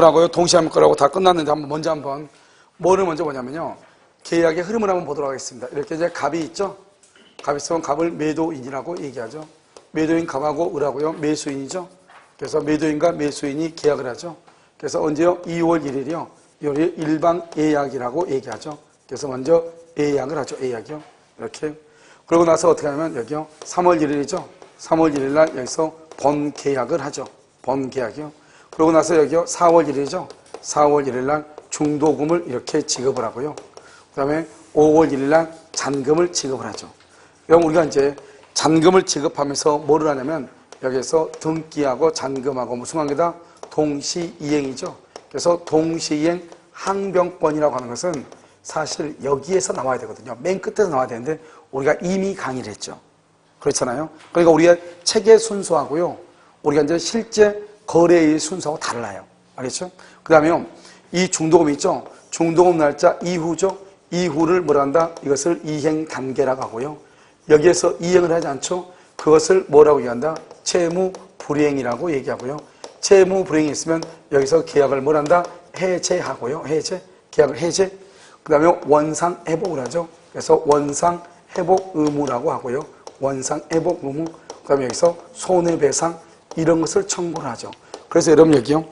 거라고요. 동시에 거라고 다 끝났는데 먼저 한번 뭐를 먼저 보냐면요. 계약의 흐름을 한번 보도록 하겠습니다. 이렇게 이제 갑이 있죠. 갑이 있으면 갑을 매도인이라고 얘기하죠. 매도인 갑하고 을하고요. 매수인이죠. 그래서 매도인과 매수인이 계약을 하죠. 그래서 언제요? 2월 1일이요. 2월 일방 예약이라고 얘기하죠. 그래서 먼저 예약을 하죠. 예약이요. 이렇게. 그러고 나서 어떻게 하냐면 여기요. 3월 1일이죠. 3월 1일 날 여기서 번계약을 하죠. 번계약이요. 그러고 나서 여기요. 4월 1일이죠. 4월 1일 날 중도금을 이렇게 지급을 하고요. 그 다음에 5월 1일 날 잔금을 지급을 하죠. 그럼 우리가 이제 잔금을 지급하면서 뭐를 하냐면 여기에서 등기하고 잔금하고 무슨 관계다? 동시이행이죠. 그래서 동시이행 항변권이라고 하는 것은 사실 여기에서 나와야 되거든요. 맨 끝에서 나와야 되는데 우리가 이미 강의를 했죠. 그렇잖아요. 그러니까 우리가 책의 순서하고요. 우리가 이제 실제 거래의 순서하고 달라요. 알겠죠? 그 다음에 이 중도금 있죠? 중도금 날짜 이후죠? 이후를 뭐라 한다? 이것을 이행단계라고 하고요. 여기에서 이행을 하지 않죠? 그것을 뭐라고 얘기한다? 채무불이행이라고 얘기하고요. 채무불이행이 있으면 여기서 계약을 뭘 한다? 해제하고요. 해제. 계약을 해제. 그 다음에 원상회복을 하죠. 그래서 원상회복 의무라고 하고요. 원상회복 의무. 그 다음에 여기서 손해배상 이런 것을 청구를 하죠. 그래서 여러분 여기요.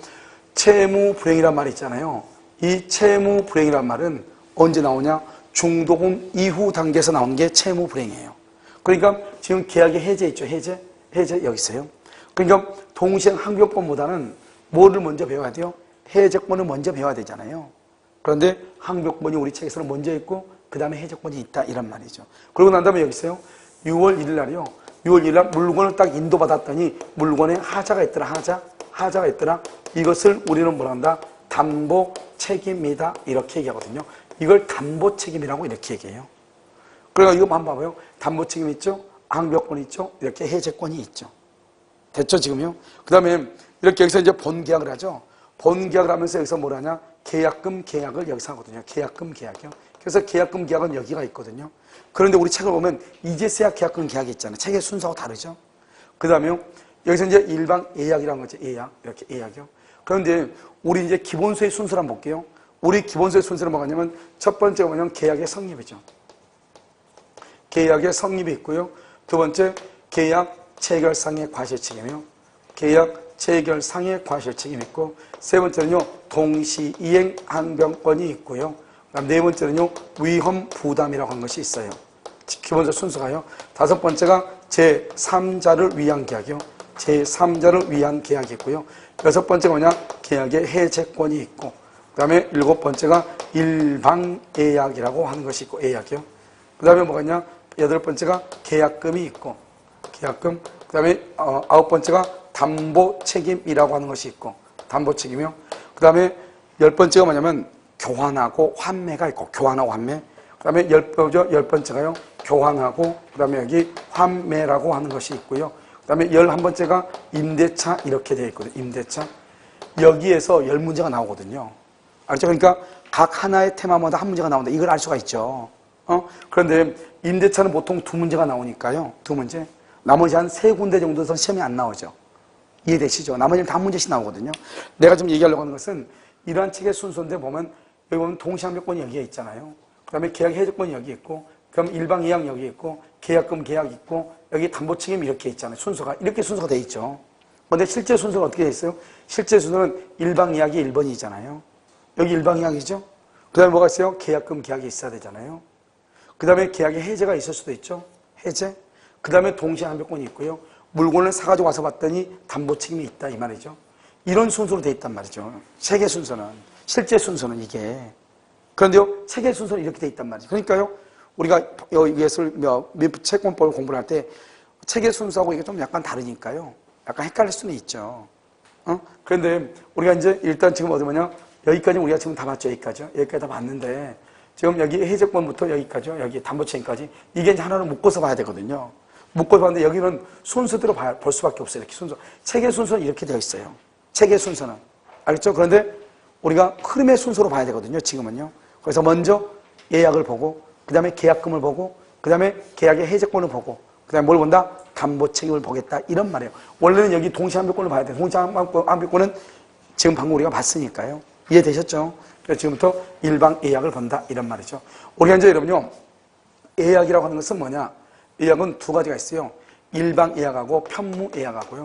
채무불이행이란 말이 있잖아요. 이 채무불이행이란 말은 언제 나오냐? 중도금 이후 단계에서 나오는 게 채무불이행이에요. 그러니까 지금 계약의 해제 있죠. 해제 여기 있어요. 그러니까 동시행 항변권보다는 뭐를 먼저 배워야 돼요? 해제권을 먼저 배워야 되잖아요. 그런데 항변권이 우리 책에서는 먼저 있고 그 다음에 해제권이 있다 이란 말이죠. 그러고 난 다음에 여기 있어요. 6월 1일 날이요. 6월 1일 날 물건을 딱 인도받았더니 물건에 하자가 있더라. 하자가 있더라. 이것을 우리는 뭐라 한다? 담보 책임이다 이렇게 얘기하거든요. 이걸 담보 책임이라고 이렇게 얘기해요. 그러니까 이거 한번 봐봐요. 담보 책임 있죠? 항변권 있죠? 이렇게 해제권이 있죠. 됐죠 지금요? 그 다음에 이렇게 여기서 이제 본계약을 하죠. 본계약을 하면서 여기서 뭘 하냐? 계약금 계약을 여기서 하거든요. 계약금 계약이요. 그래서 계약금 계약은 여기가 있거든요. 그런데 우리 책을 보면 이제서야 계약금 계약이 있잖아요. 책의 순서하고 다르죠. 그 다음에요. 여기서 이제 일방 예약이라는 거죠. 예약. 이렇게 예약이요. 그런데 우리 이제 기본소의 순서를 한번 볼게요. 우리 기본소의 순서는 뭐냐면 첫 번째가 뭐냐면 계약의 성립이죠. 계약의 성립이 있고요. 두 번째 계약 체결상의 과실책임이요. 계약 체결상의 과실책임이 있고 세 번째는요. 동시이행 항변권이 있고요. 그다음 네 번째는요. 위험 부담이라고 하는 것이 있어요. 기본적 순서가요. 다섯 번째가 제3자를 위한 계약이요. 제3자를 위한 계약이 있고요. 여섯 번째가 뭐냐? 계약의 해제권이 있고 그 다음에 일곱 번째가 일방예약이라고 하는 것이 있고 예약이요. 그 다음에 뭐가 있냐? 여덟 번째가 계약금이 있고 계약금. 그 다음에 아홉 번째가 담보 책임이라고 하는 것이 있고 담보 책임이요. 그 다음에 열 번째가 뭐냐면 교환하고 환매가 있고 교환하고 환매. 그 다음에 열 번째가요. 교환하고 그 다음에 여기 환매라고 하는 것이 있고요. 그 다음에 11번째가 임대차 이렇게 되어 있거든요. 임대차. 여기에서 10문제가 나오거든요. 알죠? 그러니까 각 하나의 테마마다 한 문제가 나온다. 이걸 알 수가 있죠. 그런데 임대차는 보통 2문제가 나오니까요. 2문제. 나머지 한 3군데 정도에서 시험이 안 나오죠. 이해되시죠? 나머지는 다 한 문제씩 나오거든요. 내가 좀 얘기하려고 하는 것은 이러한 책의 순서인데 보면 여기 보면 동시항변권이 여기에 있잖아요. 그 다음에 계약 해제권이 여기 있고 그럼 일방 예약 여기 있고 계약금 계약 있고 여기 담보 책임 이렇게 있잖아요. 순서가 이렇게 순서가 돼 있죠. 그런데 실제 순서가 어떻게 돼 있어요? 실제 순서는 일방 예약이 1번이잖아요. 여기 일방 예약이죠. 그 다음에 뭐가 있어요? 계약금 계약이 있어야 되잖아요. 그 다음에 계약의 해제가 있을 수도 있죠. 해제. 그 다음에 동시항변권이 있고요. 물건을 사가지고 와서 봤더니 담보 책임이 있다 이 말이죠. 이런 순서로 돼 있단 말이죠. 책의 순서는. 실제 순서는 이게. 그런데요. 책의 순서는 이렇게 돼 있단 말이죠. 그러니까요. 우리가 여기에서 채권법을 공부를 할 때 책의 순서하고 이게 좀 약간 다르니까요. 약간 헷갈릴 수는 있죠. 그런데 우리가 이제 일단 지금 어디 뭐냐? 여기까지 우리가 지금 다 봤죠. 여기까지 다 봤는데 지금 여기 해제권부터 여기까지요. 여기 담보책임까지 이게 이제 하나를 묶어서 봐야 되거든요. 묶어서 봤는데 여기는 순서대로 볼 수밖에 없어요. 이렇게 순서. 책의 순서는 이렇게 되어 있어요. 책의 순서는. 알겠죠? 그런데 우리가 흐름의 순서로 봐야 되거든요. 지금은요. 그래서 먼저 예약을 보고 그 다음에 계약금을 보고 그 다음에 계약의 해제권을 보고 그 다음에 뭘 본다? 담보 책임을 보겠다 이런 말이에요. 원래는 여기 동시항변권을 봐야 돼요. 동시항변권은 지금 방금 우리가 봤으니까요. 이해되셨죠? 그래서 지금부터 일방예약을 본다 이런 말이죠. 우리가 이제 여러분요, 예약이라고 하는 것은 뭐냐? 예약은 두 가지가 있어요. 일방예약하고 편무예약하고요.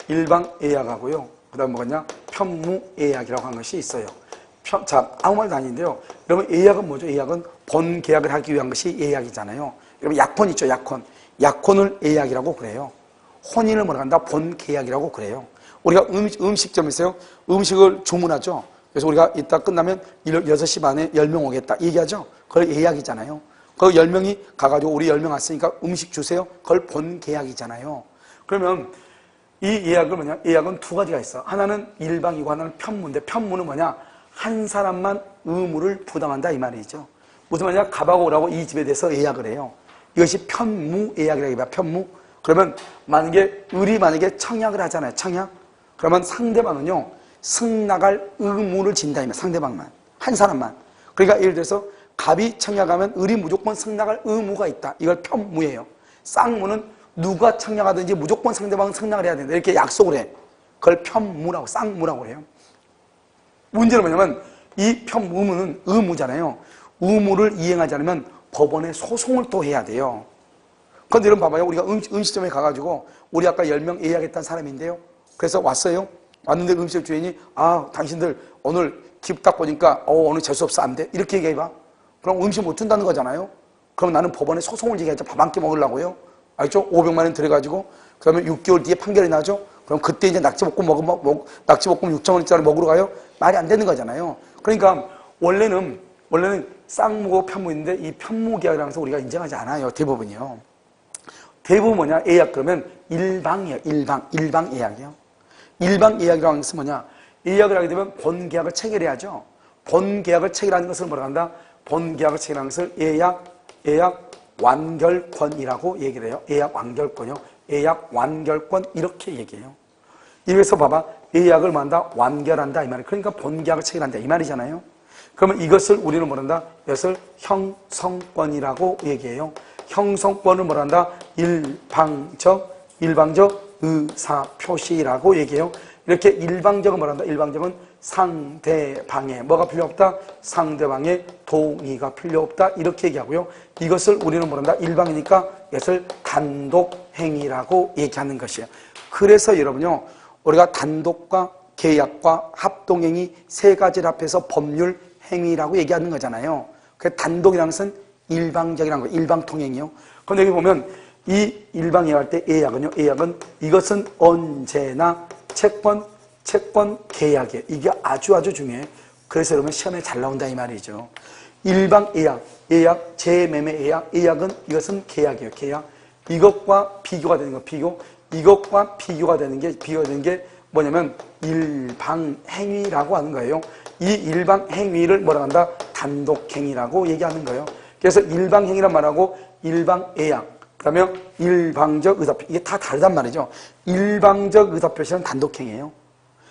일방예약하고요. 그 다음 뭐냐? 편무예약이라고 하는 것이 있어요. 자, 아무 말도 아닌데요. 여러분, 예약은 뭐죠? 예약은 본계약을 하기 위한 것이 예약이잖아요. 여러분, 약혼 있죠? 약혼. 약혼을 예약이라고 그래요. 혼인을 뭐라 한다? 본계약이라고 그래요. 우리가 음식점에서요, 음식을 주문하죠. 그래서 우리가 이따 끝나면 6시 반에 10명 오겠다 얘기하죠. 그걸 예약이잖아요. 그 10명이 가가지고 우리 10명 왔으니까 음식 주세요. 그걸 본계약이잖아요. 그러면 이 예약은 뭐냐? 예약은 두 가지가 있어. 하나는 일방이고 하나는 편무인데, 편무는 뭐냐? 한 사람만 의무를 부담한다 이 말이죠. 무슨 말이냐? 가봐고 오라고 이 집에 대해서 예약을 해요. 이것이 편무예약이라고 해요. 편무. 그러면 을이 만약에 청약을 하잖아요. 청약. 그러면 상대방은요, 승낙할 의무를 진다 이 말. 상대방만. 한 사람만. 그러니까 예를 들어서 갑이 청약하면 을이 무조건 승낙할 의무가 있다. 이걸 편무예요. 쌍무는 누가 청약하든지 무조건 상대방은 승낙을 해야 된다. 이렇게 약속을 해. 그걸 편무라고, 쌍무라고 해요. 문제는 뭐냐면 이 편무는 의무잖아요. 의무를 이행하지 않으면 법원에 소송을 또 해야 돼요. 그런데 여러분 봐봐요. 우리가 음식점에 가가지고 우리 아까 10명 예약했던 사람인데요. 그래서 왔어요. 왔는데 음식점 주인이 당신들 오늘 집 딱 보니까 오늘 재수없어 안 돼. 이렇게 얘기해봐. 그럼 음식 못 준다는 거잖아요. 그럼 나는 법원에 소송을 제기하죠. 밥 한 끼 먹으려고요. 알죠? 500만 원 들여가지고 그 다음에 6개월 뒤에 판결이 나죠. 그럼 그때 이제 낙지볶음 6천 원짜리 먹으러 가요? 말이 안 되는 거잖아요. 그러니까 원래는 쌍무고 편무인데 이 편무계약이라는 것을 우리가 인정하지 않아요. 대부분이요. 대부분 뭐냐? 예약 그러면 일방이에요. 일방예약이요. 일방예약이라고 하는 것은 뭐냐? 예약을 하게 되면 본계약을 체결해야죠. 본계약을 체결하는 것을 뭐라 한다? 본계약을 체결하는 것을 예약 완결권이라고 얘기를 해요. 예약 완결권이요. 예약 완결권 이렇게 얘기해요. 이래서 봐봐. 예약을 뭐한다? 완결한다 이 말이에요. 그러니까 본계약을 체결한다 이 말이잖아요. 그러면 이것을 우리는 뭐란다? 이것을 형성권이라고 얘기해요. 형성권을 뭐란다? 일방적 의사표시라고 얘기해요. 이렇게 일방적은 뭐란다? 일방적은 상대방의 뭐가 필요 없다? 상대방의 동의가 필요 없다 이렇게 얘기하고요. 이것을 우리는 뭐란다? 일방이니까 이것을 단독행위라고 얘기하는 것이에요. 그래서 여러분요, 우리가 단독과 계약과 합동행위 세 가지를 합해서 법률 행위라고 얘기하는 거잖아요. 그 단독이라는 것은 일방적이라는 거예요. 일방통행이요. 그런데 여기 보면 이 일방예약할 때 예약은요. 예약은 이것은 언제나 채권 계약이에요. 이게 아주 중요해요. 그래서 여러분 시험에 잘 나온다 이 말이죠. 일방예약, 재매매 예약은 이것은 계약이에요. 계약. 이것과 비교가 되는 거 비교. 이것과 비교가 되는 게 뭐냐면 일방행위라고 하는 거예요. 이 일방행위를 뭐라고 한다? 단독행위라고 얘기하는 거예요. 그래서 일방행위란 말하고 일방예약, 그 다음에 일방적 의사표시, 이게 다 다르단 말이죠. 일방적 의사표시는 단독행위예요.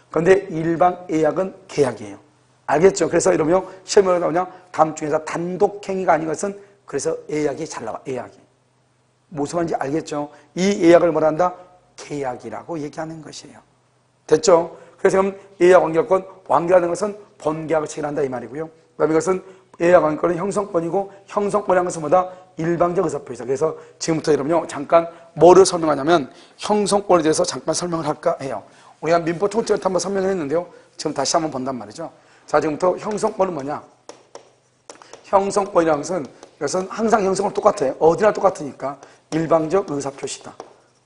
그런데 일방예약은 계약이에요. 알겠죠? 그래서 이러면 시험에 나오냐? 다음 중에서 단독행위가 아닌 것은 그래서 예약이 잘 나와. 예약이. 무슨 말인지 알겠죠? 이 예약을 뭐라 한다? 계약이라고 얘기하는 것이에요. 됐죠? 그래서 그럼 예약 완결하는 것은 본계약을 체결한다 이 말이고요. 그 다음에 이것은 예약 완결은 형성권이고 형성권이라는 것은 뭐다? 일방적 의사표시다. 그래서 지금부터 여러분요 잠깐 뭐를 설명하냐면 형성권에 대해서 잠깐 설명을 할까 해요. 우리가 민법 총칙을 한번 설명을 했는데요. 지금 다시 한번 본단 말이죠. 자, 지금부터 형성권은 뭐냐? 형성권이라는 것은 이것은 항상 형성은 똑같아요. 어디나 똑같으니까 일방적 의사표시다.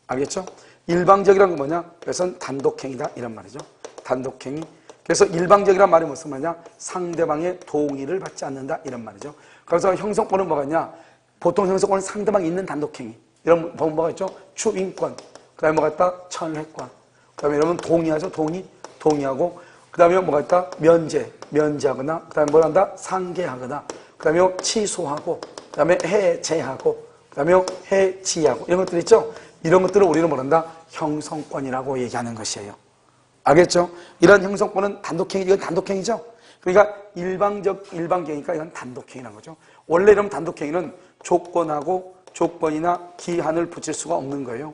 알겠죠? 일방적이라는 건 뭐냐? 그것은 단독행위다 이런 말이죠. 단독행위. 그래서 일방적이란 말이 무슨 말이냐? 상대방의 동의를 받지 않는다 이런 말이죠. 그래서 형성권은 뭐가 있냐? 보통 형성권은 상대방이 있는 단독행위. 이런 뭐가 있죠? 추인권. 그 다음에 뭐가 있다? 철회권. 그 다음에 여러분 동의하죠? 동의하고. 그 다음에 뭐가 있다? 면제하거나. 그 다음에 뭘 한다? 상계하거나. 그 다음에 취소하고. 그 다음에 해제하고. 그 다음에 해지하고. 이런 것들 있죠? 이런 것들을 우리는 뭐란다? 형성권이라고 얘기하는 것이에요. 알겠죠? 이런 형성권은 단독행위, 이건 단독행위죠? 그러니까 일방계니까 이건 단독행위라는 거죠. 원래 이런 단독행위는 조건이나 기한을 붙일 수가 없는 거예요.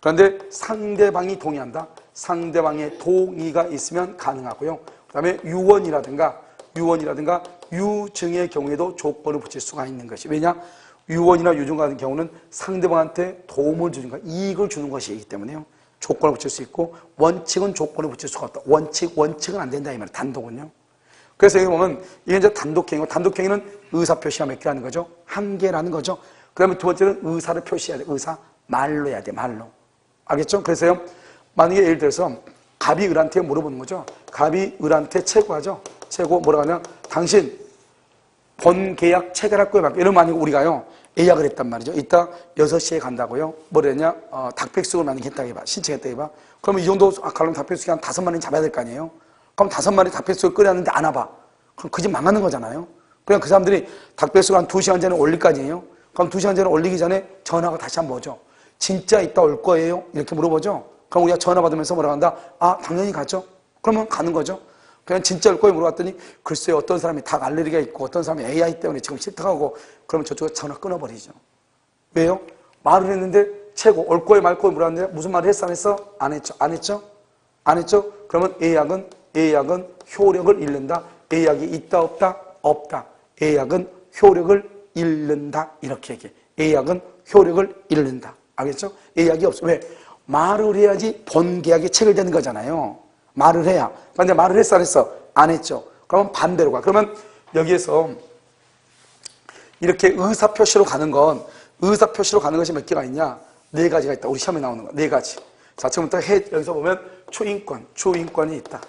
그 그런데 상대방이 동의한다. 상대방의 동의가 있으면 가능하고요. 그 다음에 유언이라든가 유증의 경우에도 조건을 붙일 수가 있는 것이. 왜냐? 유언이나 유증 같은 경우는 상대방한테 도움을 주는 것, 이익을 주는 것이기 때문에요. 조건을 붙일 수 있고, 원칙은 조건을 붙일 수가 없다. 원칙은 안 된다 이 말이에요. 단독은요. 그래서 여기 보면 이게 이제 단독행위고, 단독행위는 의사표시가 몇 개라는 거죠? 한 개라는 거죠. 그 다음에 두 번째는 의사를 표시해야 돼. 의사. 말로 해야 돼. 말로. 알겠죠? 그래서요, 만약에 예를 들어서 갑이 을한테 물어보는 거죠. 갑이 을한테 체고하죠. 체고 뭐라고 하냐? 당신 본 계약 체결할 거예요. 이러면 아니고 우리가요, 예약을 했단 말이죠. 이따 6시에 간다고요. 뭐라 했냐? 닭백숙을 만들겠다 해봐. 신청했다 해봐. 그러면 이 정도 가려면 닭백숙이 한 5마리는 잡아야 될 거 아니에요? 그럼 5마리 닭백숙을 끓였는데 안 와봐. 그럼 그 집 망하는 거잖아요. 그냥 그 사람들이 닭백숙을 한 2시간 전에 올릴 거 아니에요? 그럼 2시간 전에 올리기 전에 전화가 다시 한번 오죠. 진짜 이따 올 거예요? 이렇게 물어보죠. 그럼 우리가 전화 받으면서 뭐라고 한다? 아, 당연히 가죠. 그러면 가는 거죠. 그냥 진짜 올 거예요 물어봤더니 글쎄요, 어떤 사람이 닭 알레르기가 있고 어떤 사람이 AI 때문에 지금 싫다고, 그러면 저쪽에 전화 끊어버리죠. 왜요? 말을 했는데 최고 올 거예요 말 거예요 물어봤는데 무슨 말을 했어 안 했어? 안 했죠. 안 했죠? 안 했죠? 그러면 예약은 효력을 잃는다. 예약이 있다 없다? 없다. 예약은 효력을 잃는다. 이렇게 얘기해. 예약은 효력을 잃는다. 알겠죠? 예약이 없어. 왜? 말을 해야지 본 계약이 체결되는 거잖아요. 말을 해야. 그런데 말을 했어 안 했어? 안 했죠. 그러면 반대로 가. 그러면 여기에서 이렇게 의사표시로 가는 것이 몇 개가 있냐? 4가지가 있다. 우리 시험에 나오는 거 4가지. 자, 지금부터 여기서 보면 초인권이 있다.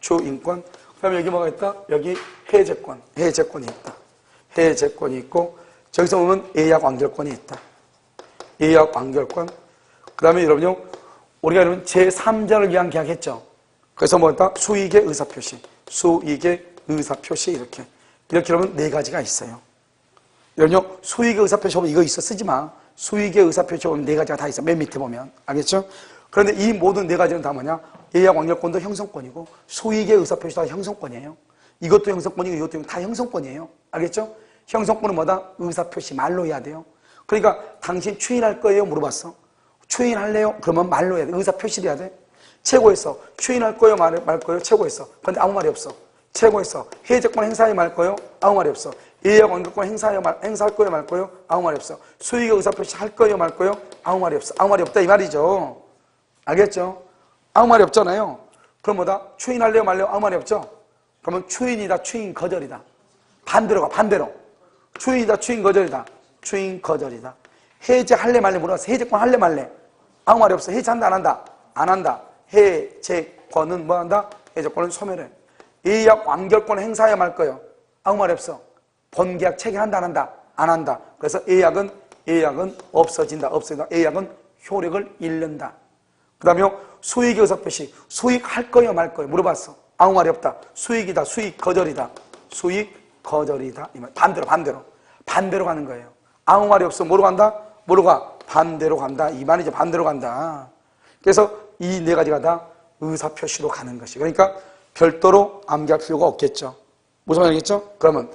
초인권. 그 다음에 여기 뭐가 있다? 여기 해제권이 있다. 해제권이 있고, 저기서 보면 예약 완결권이 있다. 예약 완결권. 그 다음에 여러분요, 우리가 여러분 제3자를 위한 계약했죠. 그래서 뭐였다? 수익의 의사표시. 이렇게 여러분 4가지가 있어요. 여러분요, 수익의 의사표시 보면 이거 있어 쓰지 마. 수익의 의사표시 보면 4가지가 다 있어. 맨 밑에 보면. 알겠죠? 그런데 이 모든 4가지는 다 뭐냐? 예약 완결권도 형성권이고, 수익의 의사표시도 다 형성권이에요. 이것도 형성권이고, 이것도 다 형성권이에요. 알겠죠? 형성권은 뭐다? 의사표시, 말로 해야 돼요. 그러니까 당신 추인할 거예요? 물어봤어. 추인할래요? 그러면 말로 해야 돼. 의사표시를 해야 돼. 최고했어. 추인할 거예요? 말 거예요? 최고했어. 그런데 아무 말이 없어. 최고했어. 해제권 행사해 말 거예요? 아무 말이 없어. 예약 완결권 행사할 거예요? 말 거예요? 아무 말이 없어. 수익의 의사표시 할 거예요? 말 거예요? 아무 말이 없어. 아무 말이 없다 이 말이죠. 알겠죠? 아무 말이 없잖아요. 그럼 뭐다? 추인할래요? 말래요? 아무 말이 없죠? 그러면 추인이다, 추인 거절이다. 반대로 가, 반대로. 추인이다, 추인 거절이다. 추인 거절이다. 해제할래 말래 물어봤어. 해제권 할래 말래? 아무 말이 없어. 해제한다 안 한다? 안 한다. 해제권은 뭐 한다? 해제권은 소멸해. 예약 완결권 행사해야 말 거예요. 아무 말이 없어. 본계약 체결한다 안 한다? 안 한다. 그래서 예약은 없어진다. 예약은 효력을 잃는다. 그 다음에 수익의 의사표시. 수익할 거예요 말 거예요? 물어봤어. 아무 말이 없다. 수익이다. 수익 거절이다. 수익 거절이다. 이 말. 반대로 가는 거예요. 아무 말이 없어. 뭐로 간다? 뭐로 가? 반대로 간다. 이 말이죠. 반대로 간다. 그래서 이 4가지가 다 의사표시로 가는 것이. 그러니까 별도로 암기할 필요가 없겠죠. 무슨 말이겠죠? 그러면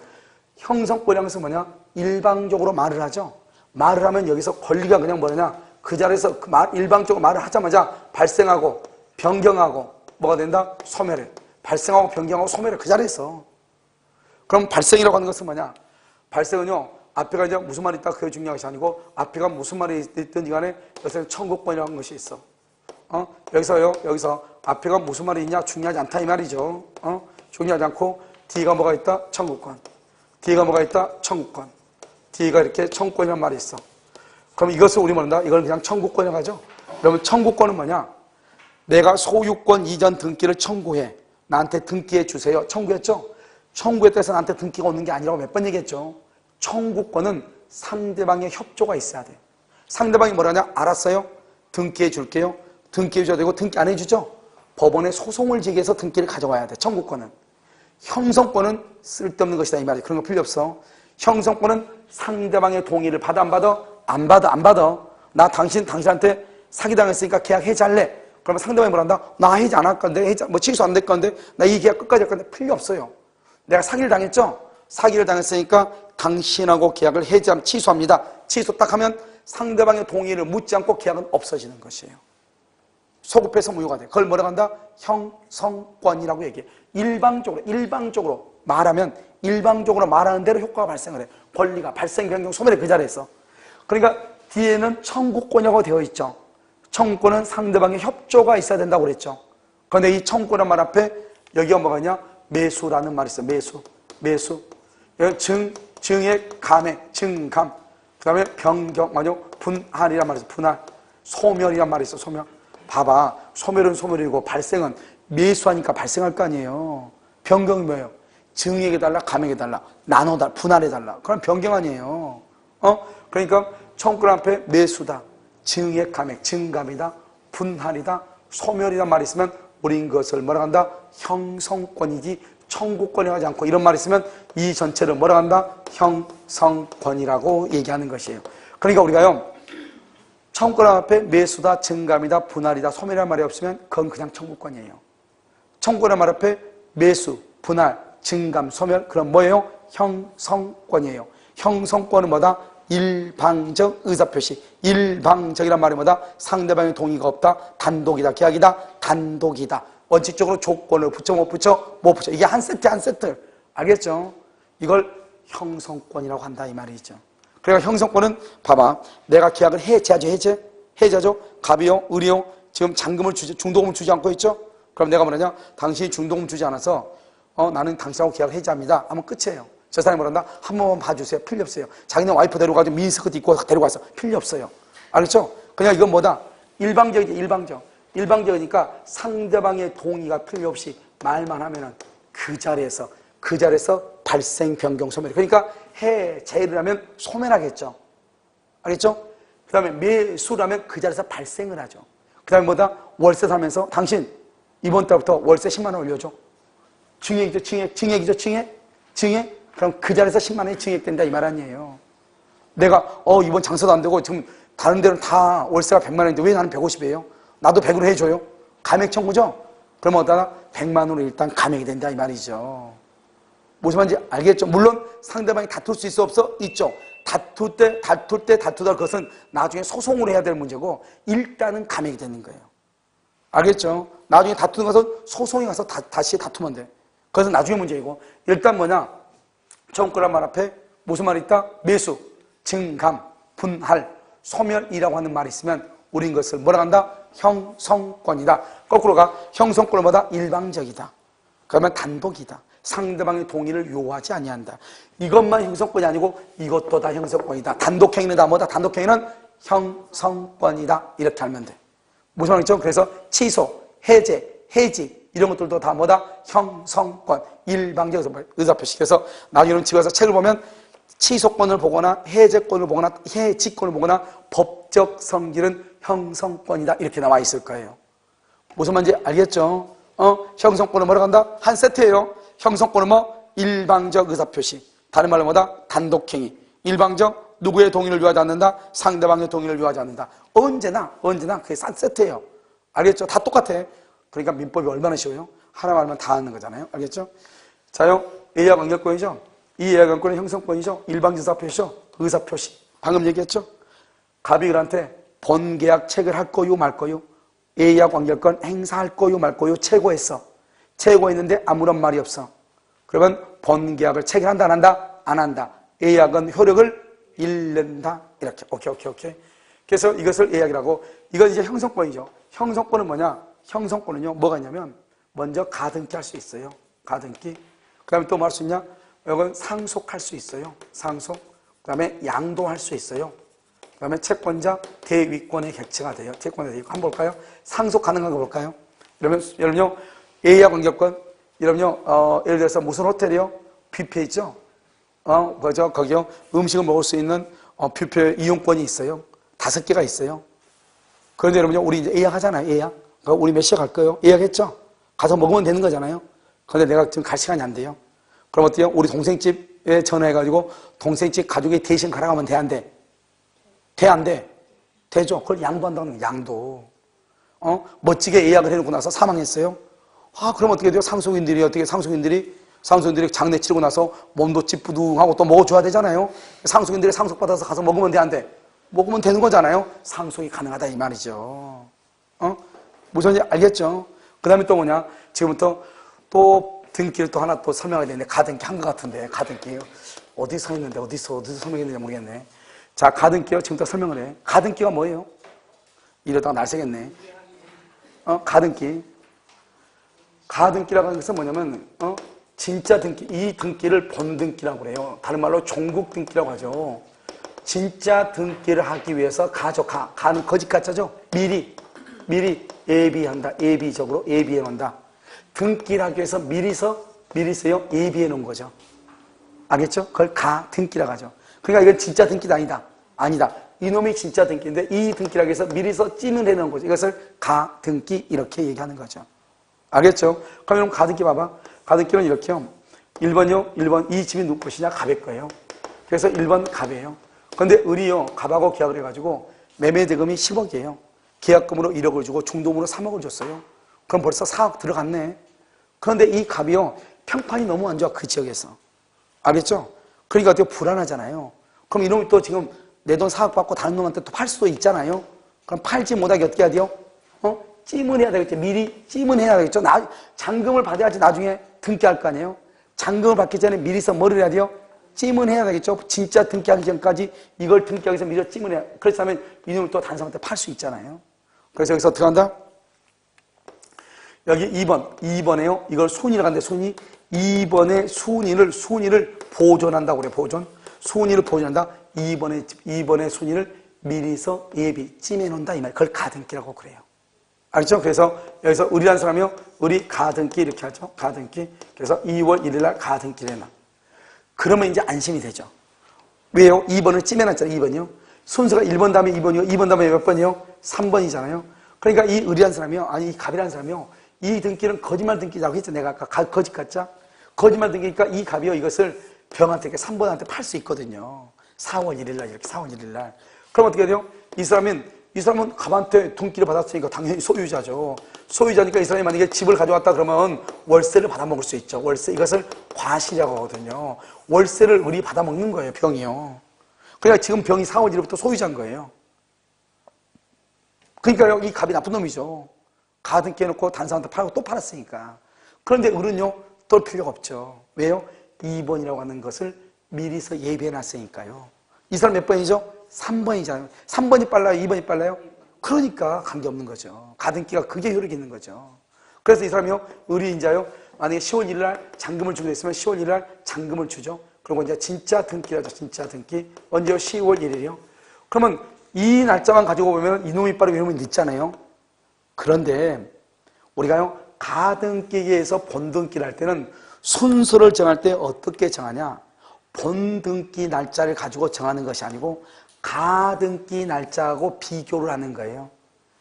형성권이라면서 뭐냐? 일방적으로 말을 하죠. 말을 하면 여기서 권리가 그냥 뭐냐? 그 자리에서 일방적으로 말을 하자마자 발생하고 변경하고 뭐가 된다? 소멸해. 발생하고 변경하고 소멸해. 그 자리에서. 그럼 발생이라고 하는 것은 뭐냐? 발생은요, 앞에가 이제 무슨 말이 있다 그게 중요한 것이 아니고, 앞에가 무슨 말이 있든지 간에 여기서는 청구권이라는 것이 있어. 여기서 앞에가 무슨 말이 있냐 중요하지 않다 이 말이죠. 중요하지 않고 D가 뭐가 있다? 청구권. D가 뭐가 있다? 청구권. D가 이렇게 청구권이라는 말이 있어. 그럼 이것을 우리 뭐는다? 이걸 그냥 청구권이라고 하죠. 그러면 청구권은 뭐냐? 내가 소유권 이전 등기를 청구해. 나한테 등기해 주세요. 청구했죠? 청구했다 해서 나한테 등기가 오는 게 아니라고 몇 번 얘기했죠. 청구권은 상대방의 협조가 있어야 돼. 상대방이 뭐라냐? 알았어요? 등기해 줄게요. 등기해 줘야 되고 등기 안 해주죠? 법원에 소송을 제기해서 등기를 가져와야 돼. 청구권은. 형성권은 쓸데없는 것이다 이 말이야. 그런 거 필요 없어. 형성권은 상대방의 동의를 받아 안 받아? 안 받아. 나 당신한테 사기당했으니까 계약 해지할래. 그러면 상대방이 뭐란다? 나 해지 안 할 건데, 취소 안 될 건데, 나 이 계약 끝까지 할 건데, 필요 없어요. 내가 사기를 당했죠? 사기를 당했으니까 당신하고 계약을 취소합니다. 취소 딱 하면 상대방의 동의를 묻지 않고 계약은 없어지는 것이에요. 소급해서 무효가 돼. 그걸 뭐라고 한다? 형성권이라고 얘기해. 일방적으로 말하는 대로 효과가 발생을 해. 권리가 발생, 변경, 소멸에 그 자리에서. 그러니까 뒤에는 청구권이라고 되어 있죠. 청구권은 상대방의 협조가 있어야 된다고 그랬죠. 그런데 이 청구권이라는 말 앞에 여기가 뭐가 있냐? 매수라는 말이 있어. 매수. 증의 감에, 증감. 그 다음에 변경, 분할이란 말이 있어. 분할. 소멸이란 말이 있어. 소멸. 봐봐. 소멸은 소멸이고 발생은 매수하니까 발생할 거 아니에요. 변경이 뭐예요? 증액에 달라, 감액에 달라, 나눠달라, 분할해 달라. 그럼 변경 아니에요. 그러니까 청구권 앞에 매수다, 증액, 감액, 증감이다, 분할이다, 소멸이란 말이 있으면 우린 그것을 뭐라 한다? 형성권이지 청구권이 하지 않고 이런 말이 있으면 이 전체를 뭐라 한다? 형성권이라고 얘기하는 것이에요. 그러니까 우리가요, 청구권 앞에 매수다, 증감이다, 분할이다, 소멸이란 말이 없으면 그건 그냥 청구권이에요. 청구권 말 앞에 매수, 분할, 증감, 소멸, 그럼 뭐예요? 형성권이에요. 형성권은 뭐다? 일방적 의사표시. 일방적이란 말이 뭐다? 상대방의 동의가 없다. 단독이다. 계약이다. 단독이다. 원칙적으로 조건을 붙여 못 붙여? 못 붙여. 이게 한 세트. 알겠죠? 이걸 형성권이라고 한다 이 말이죠. 그러니까 형성권은 봐봐. 내가 계약을 해제하죠. 갑이요, 을이요. 지금 잔금을 중도금을 주지 않고 있죠? 그럼 내가 뭐냐냐? 당신이 중도금 주지 않아서 나는 당신하고 계약을 해지합니다. 하면 끝이에요. 저 사람이 뭐란다? 한 번만 봐주세요. 필요 없어요. 자기네 와이프 데려가지고 미니스커트 입고 데려가서 필요 없어요. 알겠죠? 그냥 이건 뭐다? 일방적이지, 일방적이니까 상대방의 동의가 필요 없이 말만 하면은 그 자리에서 발생, 변경, 소멸. 그러니까 해제를 하면 소멸하겠죠. 알겠죠? 그 다음에 매수라면 그 자리에서 발생을 하죠. 그 다음에 뭐다? 월세 사면서 당신 이번 달부터 월세 10만 원 올려줘. 증액이죠. 그럼 그 자리에서 10만 원이 증액된다 이 말 아니에요. 내가 이번 장사도 안 되고 지금 다른 데는 다 월세가 100만 원인데 왜 나는 150이에요? 나도 100으로 해줘요. 감액 청구죠? 그러면 어디다가 100만 원으로 일단 감액이 된다 이 말이죠. 무슨 말인지 알겠죠? 물론 상대방이 다툴 수 있어 없어? 있죠. 다투다 그것은 나중에 소송으로 해야 될 문제고 일단은 감액이 되는 거예요. 알겠죠? 나중에 다투는 것은 소송에 가서 다시 다투면 돼. 그것은 나중에 문제이고 일단 뭐냐? 청구권 말 앞에 무슨 말이 있다? 매수, 증감, 분할, 소멸이라고 하는 말이 있으면 우린 것을 뭐라 한다? 형성권이다. 거꾸로 가. 형성권은 뭐다? 일방적이다. 그러면 단독이다. 상대방의 동의를 요하지 아니한다. 이것만 형성권이 아니고 이것도 다 형성권이다. 단독행위는 다 뭐다? 단독행위는 형성권이다. 이렇게 하면 돼. 무슨 말이죠? 그래서 취소, 해지 이런 것들도 다 뭐다? 형성권, 일방적 의사표시. 그래서 나중에 집에 가서 책을 보면 취소권을 보거나 해제권을 보거나 해지권을 보거나 법적 성질은 형성권이다 이렇게 나와 있을 거예요. 무슨 말인지 알겠죠? 형성권은 뭐라고 한다? 한 세트예요. 형성권은 뭐? 일방적 의사표시. 다른 말로 뭐다? 단독행위. 일방적 누구의 동의를 요하지 않는다? 상대방의 동의를 요하지 않는다. 언제나 그게 한 세트예요. 알겠죠? 다 똑같아. 그러니까 민법이 얼마나 쉬워요? 하나만 알면 다 하는 거잖아요. 알겠죠? 자요, 예약 완결권이죠? 이 예약 완결권은 형성권이죠? 일방적 의사표시죠? 의사표시. 방금 얘기했죠? 갑이 을한테 본계약 체결 할 거요 말 거요? 예약 완결권 행사할 거요 말 거요? 체고했어. 체고했는데 아무런 말이 없어. 그러면 본계약을 체결한다 안 한다? 안 한다. 예약은 효력을 잃는다. 이렇게. 오케이. 그래서 이것을 예약이라고. 이건 이제 형성권이죠. 형성권은 뭐냐? 형성권은요, 뭐가 있냐면, 먼저 가등기 할 수 있어요. 가등기. 그 다음에 또 뭐 할 수 있냐? 이건 상속할 수 있어요. 상속. 그 다음에 양도할 수 있어요. 그 다음에 채권자 대위권의 객체가 돼요. 채권자 대위권. 한번 볼까요? 상속 가능한 거 볼까요? 여러분요, 예약 완결권. 여러분요, 예를 들어서 무슨 호텔이요? 뷔페 있죠? 거기요, 음식을 먹을 수 있는 뷔페 이용권이 있어요. 5개가 있어요. 그런데 여러분요, 우리 이제 예약하잖아요. 예약. 우리 몇 시에 갈 거예요? 예약했죠? 가서 먹으면 되는 거잖아요. 그런데 내가 지금 갈 시간이 안 돼요. 그럼 어때요? 우리 동생 집에 전화해가지고 동생 집 가족이 대신 가라고 하면 돼, 안 돼? 돼, 안 돼? 되죠? 그걸 양도한다는 거예요. 양도. 멋지게 예약을 해놓고 나서 사망했어요. 그럼 어떻게 돼요? 상속인들이 장례 치르고 나서 몸도 찌뿌둥하고 또 먹어줘야 되잖아요. 상속인들이 상속받아서 가서 먹으면 돼, 안 돼? 먹으면 되는 거잖아요. 상속이 가능하다 이 말이죠. 무슨 말인지 알겠죠? 그 다음에 또 뭐냐? 지금부터 또 등기를 또 하나 또 설명해야 되는데, 가등기 한 것 같은데, 가등기. 어디서 했는데, 어디서 설명했는지 모르겠네. 자, 가등기요. 지금부터 설명을 해. 가등기가 뭐예요? 이러다가 날 새겠네. 가등기. 가등기라고 하는 것은 뭐냐면, 진짜 등기, 이 등기를 본등기라고 그래요. 다른 말로 종국 등기라고 하죠. 진짜 등기를 하기 위해서 가는 거짓 가짜죠. 미리 예비한다. 예비적으로 예비해 놓는다. 등기를 하기 위해서 미리서요 예비해 놓은 거죠. 알겠죠? 그걸 가등기라고 하죠. 그러니까 이건 진짜 등기도 아니다. 이놈이 진짜 등기인데 이 등기를 하기 위해서 미리서 찜을 해 놓은 거죠. 이것을 가등기 이렇게 얘기하는 거죠. 알겠죠? 그럼 가등기 봐봐. 가등기는 이렇게요. 1번이요. 1번 이 집이 누구 것이냐? 갑의 거예요. 그래서 1번 갑이에요. 그런데 을이요. 갑하고 계약을 해가지고 매매 대금이 10억이에요. 계약금으로 1억을 주고 중도금으로 3억을 줬어요. 그럼 벌써 4억 들어갔네. 그런데 이 갑이요. 평판이 너무 안 좋아. 그 지역에서. 알겠죠? 그러니까 되게 불안하잖아요. 그럼 이놈이 또 지금 내 돈 4억 받고 다른 놈한테 또 팔 수도 있잖아요. 그럼 팔지 못하게 어떻게 해야 돼요? 찜은 해야 되겠죠. 미리 찜은 해야 되겠죠. 잔금을 받아야지 나중에 등기할 거 아니에요. 잔금을 받기 전에 미리서 뭐를 해야 돼요? 찜은 해야 되겠죠. 진짜 등기하기 전까지 이걸 등기하기 위해서 미리 찜은 해야. 그렇다면 이놈을 또 다른 사람한테 팔 수 있잖아요. 그래서 여기서 어떻게 한다? 여기 2번에요. 이걸 순위라고 하는데 순위. 2번의 순위를 보존한다고 그래요. 순위를 보존한다. 2번의 순위를 미리서 예비 찜해 놓는다. 이 말. 그걸 가등기라고 그래요. 알죠? 그래서 여기서 을이라는 사람이요. 을이 가등기 이렇게 하죠. 가등기. 그래서 2월 1일 날 가등기를 해놔. 그러면 이제 안심이 되죠. 왜요? 2번을 찜해놨잖아요. 2번이요. 순서가 1번 다음에 2번이요. 2번 다음에 몇 번이요? 3번이잖아요. 그러니까 이 을이라는 사람이요. 아니, 이 갑이라는 사람이요. 이 등기는 거짓말 등기라고 했죠. 내가 아까 거짓 가짜? 거짓말 등기니까 이 갑이요. 이것을 병한테, 3번한테 팔 수 있거든요. 4월 1일 날, 이렇게 4월 1일 날. 그럼 어떻게 돼요? 이 사람은 갑한테 등기를 받았으니까 당연히 소유자죠. 소유자니까 이 사람이 만약에 집을 가져왔다 그러면 월세를 받아먹을 수 있죠. 월세. 이것을 과시라고 하거든요. 월세를 우리 받아먹는 거예요. 병이요. 그러니까 지금 병이 4월 1일부터 소유자인 거예요. 그러니까요. 이 갑이 나쁜 놈이죠. 가등기 해놓고 다른 사람한테 팔고 또 팔았으니까. 그런데 을은요. 또 필요가 없죠. 왜요? 2번이라고 하는 것을 미리서 예비해놨으니까요. 이 사람 몇 번이죠? 3번이잖아요. 3번이 빨라요? 2번이 빨라요? 그러니까 관계없는 거죠. 가등기가 그게 효력이 있는 거죠. 그래서 이 사람이요. 을이인자요. 만약에 10월 1일 날 잔금을 주게 됐으면 10월 1일 날 잔금을 주죠. 그리고 이제 진짜 등기라죠. 진짜 등기. 언제요? 10월 1일이요. 그러면 이 날짜만 가지고 보면 이놈이 빠르고 이놈이 늦잖아요. 그런데 우리가요. 가등기에서 본등기를 할 때는 순서를 정할 때 어떻게 정하냐? 본등기 날짜를 가지고 정하는 것이 아니고 가등기 날짜하고 비교를 하는 거예요.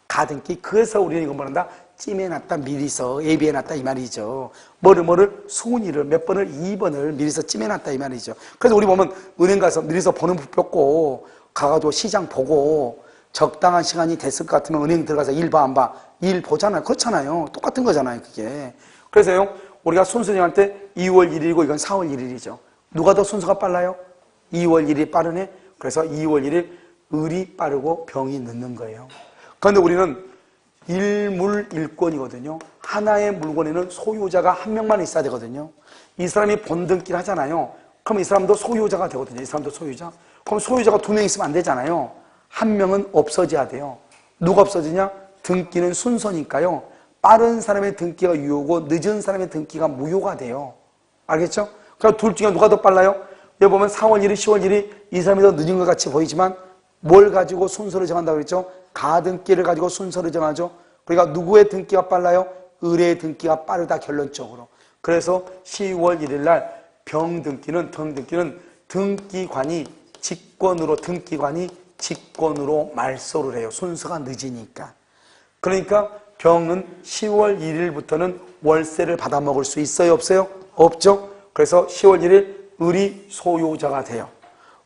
가등기. 그래서 우리는 이거 뭐란다? 찜해놨다, 미리서 예비해놨다 이 말이죠. 뭐를 순위를 몇 번을 2번을 미리서 찜해놨다 이 말이죠. 그래서 우리 보면 은행 가서 미리서 번호 뽑고 가가지고 시장 보고 적당한 시간이 됐을 것 같으면 은행 들어가서 일 봐 안 봐? 일 보잖아요. 그렇잖아요. 똑같은 거잖아요. 그게. 그래서요. 우리가 순서 정할 때 2월 1일이고 이건 4월 1일이죠. 누가 더 순서가 빨라요? 2월 1일이 빠르네? 그래서 2월 1일 을이 빠르고 병이 늦는 거예요. 그런데 우리는 일물일권이거든요. 하나의 물건에는 소유자가 한 명만 있어야 되거든요. 이 사람이 본등기를 하잖아요. 그럼 이 사람도 소유자가 되거든요. 이 사람도 소유자. 그럼 소유자가 2명 있으면 안 되잖아요. 한 명은 없어져야 돼요. 누가 없어지냐? 등기는 순서니까요. 빠른 사람의 등기가 유효고 늦은 사람의 등기가 무효가 돼요. 알겠죠? 그럼 둘 중에 누가 더 빨라요? 여기 보면 4월 1일, 10월 1일 이 사람이 더 늦은 것 같이 보이지만 뭘 가지고 순서를 정한다고 그랬죠? 가등기를 가지고 순서를 정하죠. 그러니까 누구의 등기가 빨라요? 을의 등기가 빠르다 결론적으로. 그래서 10월 1일 날 병등기는 등기관이 직권으로 말소를 해요. 순서가 늦으니까. 그러니까 병은 10월 1일부터는 월세를 받아먹을 수 있어요? 없어요? 없죠? 그래서 10월 1일 을이 소유자가 돼요.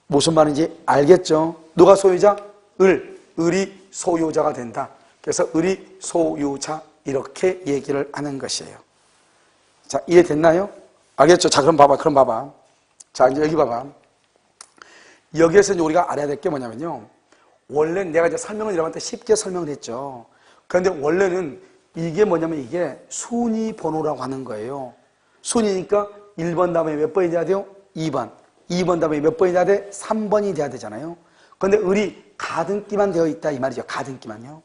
무슨 말인지 알겠죠? 누가 소유자? 을이 소유자가 된다. 그래서 을이 소유자 이렇게 얘기를 하는 것이에요. 자, 이해됐나요? 알겠죠? 자, 그럼 봐봐. 자, 이제 여기 봐봐. 여기에서 이제 우리가 알아야 될 게 뭐냐면요. 원래 내가 이제 설명을 여러분한테 쉽게 설명을 했죠. 그런데 원래는 이게 뭐냐면 이게 순위 번호라고 하는 거예요. 순위니까 1번 다음에 몇 번이 돼야 돼요? 2번. 2번 다음에 몇 번이 돼야 돼? 3번이 돼야 되잖아요. 그런데 을이 가등기만 되어 있다 이 말이죠. 가등기만요.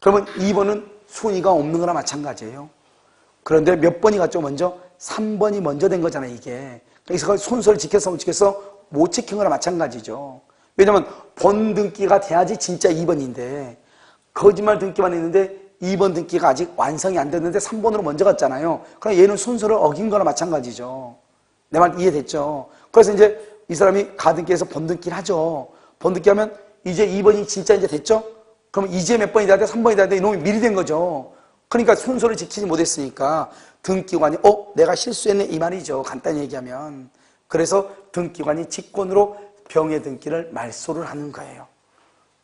그러면 2번은 순위가 없는 거나 마찬가지예요. 그런데 몇 번이 갔죠? 먼저 3번이 먼저 된 거잖아요. 이게. 그래서 순서를 지켰어 못 지켰어? 못 지킨 거나 마찬가지죠. 왜냐면 본 등기가 돼야지 진짜 2번인데 거짓말 등기만 했는데 2번 등기가 아직 완성이 안 됐는데 3번으로 먼저 갔잖아요. 그럼 얘는 순서를 어긴 거나 마찬가지죠. 내 말 이해됐죠? 그래서 이제 이 사람이 가등기에서 본등기를 하죠. 본등기 하면 이제 2번이 진짜 이제 됐죠? 그럼 이제 몇 번이 돼야 돼? 3번이 돼야 돼? 이놈이 미리 된 거죠. 그러니까 순서를 지키지 못했으니까 등기관이 내가 실수했네 이 말이죠. 간단히 얘기하면. 그래서 등기관이 직권으로 병의 등기를 말소를 하는 거예요.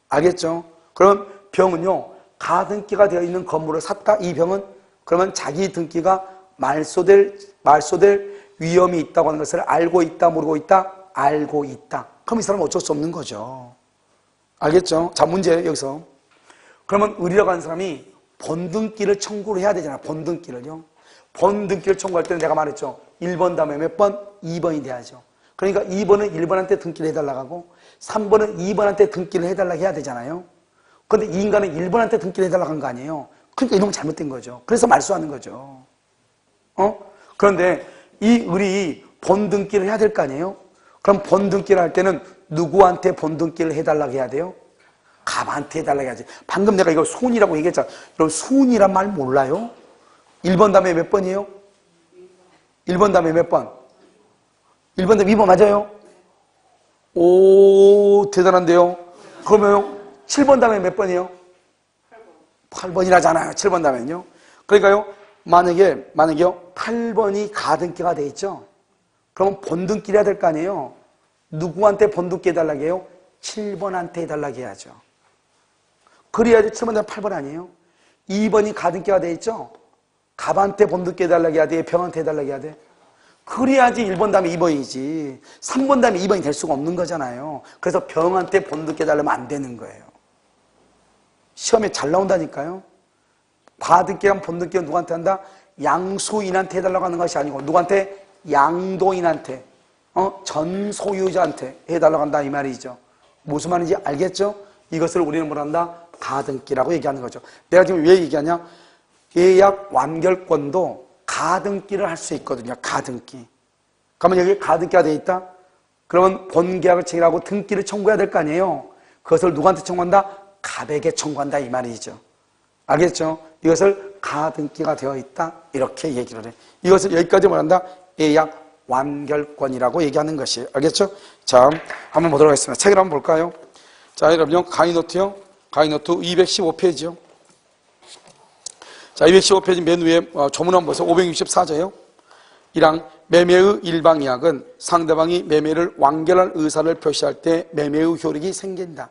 알겠죠? 그럼 병은요. 가등기가 되어 있는 건물을 샀다. 이 병은 그러면 자기 등기가 말소될 위험이 있다고 하는 것을 알고 있다, 모르고 있다? 알고 있다. 그럼 이 사람은 어쩔 수 없는 거죠. 알겠죠? 자, 문제 여기서. 그러면 을이라고 하는 사람이 본등기를 청구를 해야 되잖아. 본등기를요. 본등기를 청구할 때는 내가 말했죠. 1번 다음에 몇 번? 2번이 돼야죠. 그러니까 2번은 1번한테 등기를 해달라고 하고 3번은 2번한테 등기를 해달라고 해야 되잖아요. 그런데 이 인간은 1번한테 등기를 해달라고 한 거 아니에요. 그러니까 이놈은 잘못된 거죠. 그래서 말소하는 거죠. 그런데 이 을이 본등기를 해야 될 거 아니에요. 그럼 본등기를 할 때는 누구한테 본등기를 해달라고 해야 돼요? 갑한테 해달라고 해야지. 방금 내가 이거 순이라고 얘기했잖아. 여러분 순이란 말 몰라요? 1번 다음에 몇 번이에요? 1번 다음에 몇 번? 1번 다음에 2번 맞아요? 오 대단한데요? 그러면 7번 다음에 몇 번이에요? 8번이라잖아요. 7번 다음에는요. 그러니까요. 만약에요. 8번이 가등기가 돼 있죠. 그러면 본등기를 해야 될 거 아니에요. 누구한테 본등기 해달라고 해요? 7번한테 해달라고 해야죠. 그래야지 7번 다음에 8번 아니에요. 2번이 가등기가 돼 있죠. 갑한테 본등기 해달라고 해야 돼? 병한테 해달라고 해야 돼? 그래야지 1번 다음에 2번이지. 3번 다음에 2번이 될 수가 없는 거잖아요. 그래서 병한테 본등기 해달라면 안 되는 거예요. 시험에 잘 나온다니까요. 가등기랑 본등기는 누구한테 한다? 양수인한테 해달라고 하는 것이 아니고 누구한테? 양도인한테, 전 소유자한테 해달라고 한다 이 말이죠. 무슨 말인지 알겠죠? 이것을 우리는 뭐라 한다? 가등기라고 얘기하는 거죠. 내가 지금 왜 얘기하냐? 계약 완결권도 가등기를 할 수 있거든요. 가등기. 그러면 여기 가등기가 돼 있다? 그러면 본계약을 체결하고 등기를 청구해야 될 거 아니에요? 그것을 누구한테 청구한다? 갑에게 청구한다 이 말이죠. 알겠죠? 이것을 가등기가 되어 있다 이렇게 얘기를 해. 이것을 여기까지 말한다. 계약 완결권이라고 얘기하는 것이 알겠죠? 자, 한번 보도록 하겠습니다. 책을 한번 볼까요? 자, 여러분요. 강의노트요. 강의노트 215페이지요. 자, 215페이지 맨 위에 조문 한번 보세요. 564조예요. 1항 매매의 일방이약은 상대방이 매매를 완결할 의사를 표시할 때 매매의 효력이 생긴다.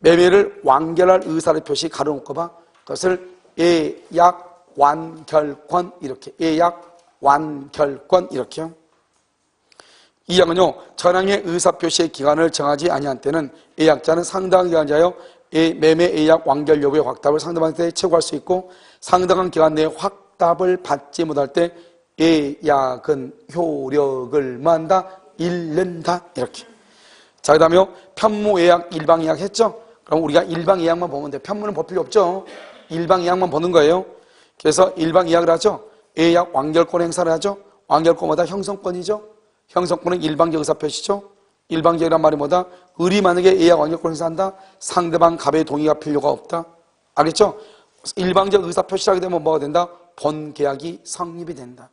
매매를 완결할 의사를 표시 가로놓고 봐. 그것을 예약 완결권 이렇게 예약 완결권 이렇게요. 이 항은요 전항의 의사표시의 기간을 정하지 아니한 때는 예약자는 상당한 기간자여 매매 예약 완결 여부의 확답을 상대방한테 청구할 수 있고 상당한 기간 내에 확답을 받지 못할 때 예약은 효력을 뭐한다? 잃는다 이렇게. 자, 그 다음에요 편무 예약 일방 예약 했죠? 그럼 우리가 일방 예약만 보면 돼요. 편무는 볼 필요 없죠. 일방 예약만 보는 거예요. 그래서 일방 예약을 하죠. 예약 완결권 행사를 하죠. 완결권마다 형성권이죠. 형성권은 일방적 의사표시죠. 일방적이란 말이 뭐다? 을이 만약에 예약 완결권 행사한다? 상대방 갑의 동의가 필요가 없다. 알겠죠? 일방적 의사표시를 하게 되면 뭐가 된다? 본계약이 성립이 된다.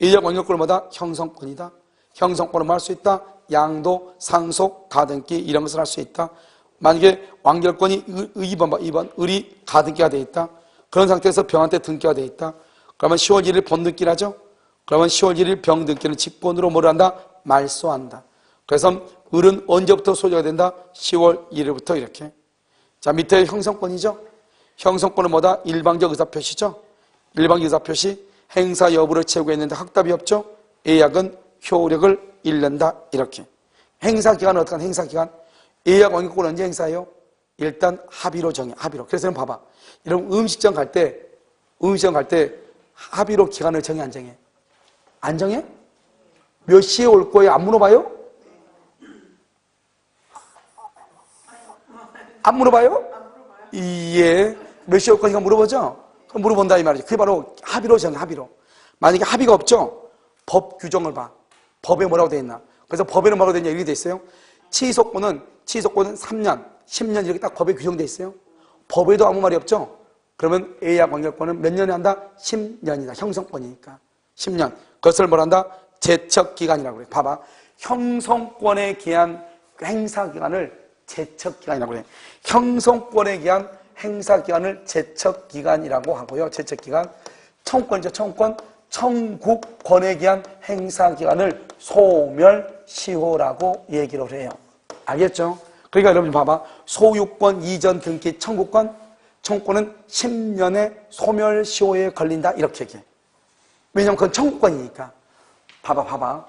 예약 완결권은 뭐다? 형성권이다. 형성권은 뭐 할 수 있다? 양도, 상속, 가등기 이런 것을 할 수 있다. 만약에 완결권이 2번 을이 가등기가 되어 있다. 그런 상태에서 병한테 등기가 되어 있다. 그러면 10월 1일 본등기를 하죠. 그러면 10월 1일 병등기는 직권으로 뭘 한다? 말소한다. 그래서 을은 언제부터 소유가 된다? 10월 1일부터 이렇게. 자, 밑에 형성권이죠. 형성권은 뭐다? 일방적 의사표시죠. 일방적 의사표시 행사 여부를 채우고있는데 확답이 없죠. 예약은 효력을 잃는다 이렇게. 행사기간은 어떻게 하는 행사기간? 예약 완결권 언제 행사해요? 일단 합의로 정해. 합의로. 그래서 봐봐. 여러분 음식점 갈 때 응시험 갈 때 합의로 기간을 정해 안 정해? 안 정해? 몇 시에 올 거예요? 안 물어봐요? 안 물어봐요? 예. 몇 시에 올 거니까 물어보죠? 그럼 물어본다 이 말이죠. 그게 바로 합의로 정해, 합의로. 만약에 합의가 없죠? 법 규정을 봐. 법에 뭐라고 돼 있나? 그래서 법에는 뭐라고 돼 있냐? 이렇게 돼 있어요. 취소권은 3년, 10년 이렇게 딱 법에 규정돼 있어요. 법에도 아무 말이 없죠? 그러면 A와 관계권은 몇 년에 한다? 10년이다. 형성권이니까. 10년. 그것을 뭐라 한다? 제척기간이라고 그래. 봐봐. 형성권에 기한 행사기간을 제척기간이라고 그래. 형성권에 기한 행사기간을 제척기간이라고 하고요. 제척기간. 청구권이죠. 청구권. 청구권에 기한 행사기간을 소멸시효라고 얘기를 해요. 알겠죠? 그러니까 여러분 봐봐. 소유권 이전 등기 청구권. 청구권은 10년의 소멸시효에 걸린다. 이렇게 얘기해. 왜냐면 그건 청구권이니까. 봐봐.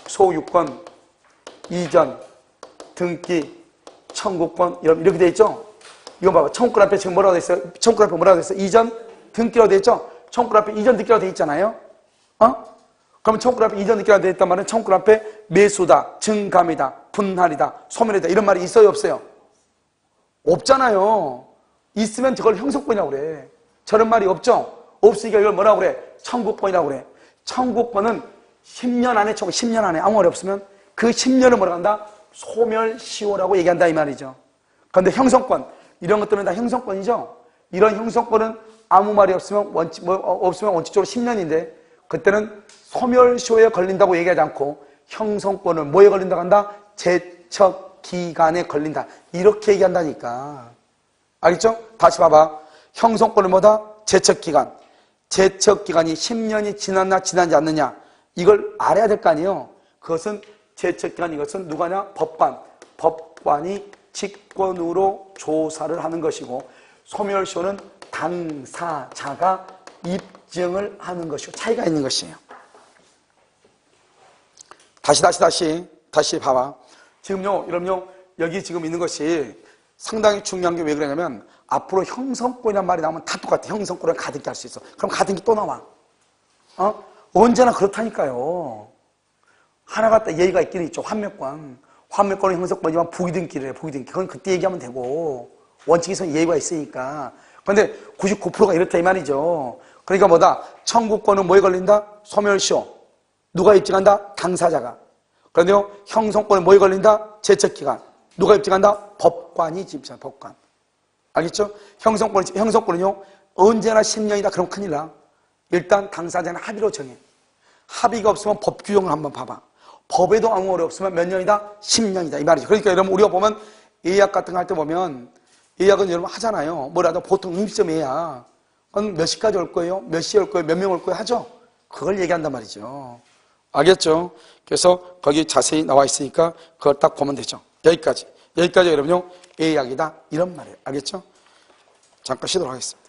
소유권 이전 등기 청구권 이렇게 돼 있죠? 이거 봐봐. 청구권 앞에 지금 뭐라고 돼 있어요? 청구권 앞에 뭐라고 돼 있어요? 이전 등기라고 돼 있죠? 청구권 앞에 이전 등기라고 돼 있잖아요? 그러면 청구권 앞에 이전 등기라고 돼 있단 말은 청구권 앞에 매수다, 증감이다, 분할이다, 소멸이다 이런 말이 있어요? 없어요? 없잖아요. 있으면 저걸 형성권이라고 그래. 저런 말이 없죠? 없으니까 이걸 뭐라고 그래? 청구권이라고 그래. 청구권은 10년 안에 10년 안에 아무 말이 없으면 그 10년을 뭐라고 한다? 소멸시효라고 얘기한다 이 말이죠. 그런데 형성권 이런 것들은 다 형성권이죠. 이런 형성권은 아무 말이 없으면 원칙적으로 10년인데 그때는 소멸시효에 걸린다고 얘기하지 않고 형성권은 뭐에 걸린다고 한다? 제척기간에 걸린다. 이렇게 얘기한다니까. 알겠죠? 다시 봐봐. 형성권은 뭐다? 제척기간. 제척기간이 10년이 지났나 지나지 않느냐 이걸 알아야 될 거 아니에요. 그것은 제척기간 이것은 누가냐? 법관이 직권으로 조사를 하는 것이고 소멸시효는 당사자가 입증을 하는 것이고 차이가 있는 것이에요. 다시 봐봐. 지금요 여러분요 여기 지금 있는 것이 상당히 중요한 게 왜 그러냐면 앞으로 형성권이란 말이 나오면 다 똑같아. 형성권을 가등기 할 수 있어. 그럼 가등기 또 나와. 언제나 그렇다니까요. 하나가 딱 예의가 있기는 있죠. 환매권. 환매권은 형성권이지만 부기등기를 해. 부기등기. 그건 그때 얘기하면 되고 원칙에서는 예의가 있으니까. 그런데 99%가 이렇다 이 말이죠. 그러니까 뭐다? 청구권은 뭐에 걸린다? 소멸시효. 누가 입증한다? 당사자가. 그런데요 형성권은 뭐에 걸린다? 제척기간. 누가 입증한다? 법관이 입증한다. 법관. 알겠죠? 형성권은요 언제나 10년이다. 그럼 큰일 나. 일단 당사자는 합의로 정해. 합의가 없으면 법 규정을 한번 봐봐. 법에도 아무 말이 없으면 몇 년이다? 10년이다. 이 말이죠. 그러니까 여러분 우리가 보면 예약 같은 거 할 때 보면 예약은 여러분 하잖아요. 뭐라도 보통 음식점 예약. 그건 몇 시까지 올 거예요? 몇 시에 올 거예요? 몇 명 올 거예요? 하죠? 그걸 얘기한단 말이죠. 알겠죠? 그래서 거기 자세히 나와 있으니까 그걸 딱 보면 되죠. 여기까지 여러분요 예약이다. 이런 말이에요. 알겠죠? 잠깐 쉬도록 하겠습니다.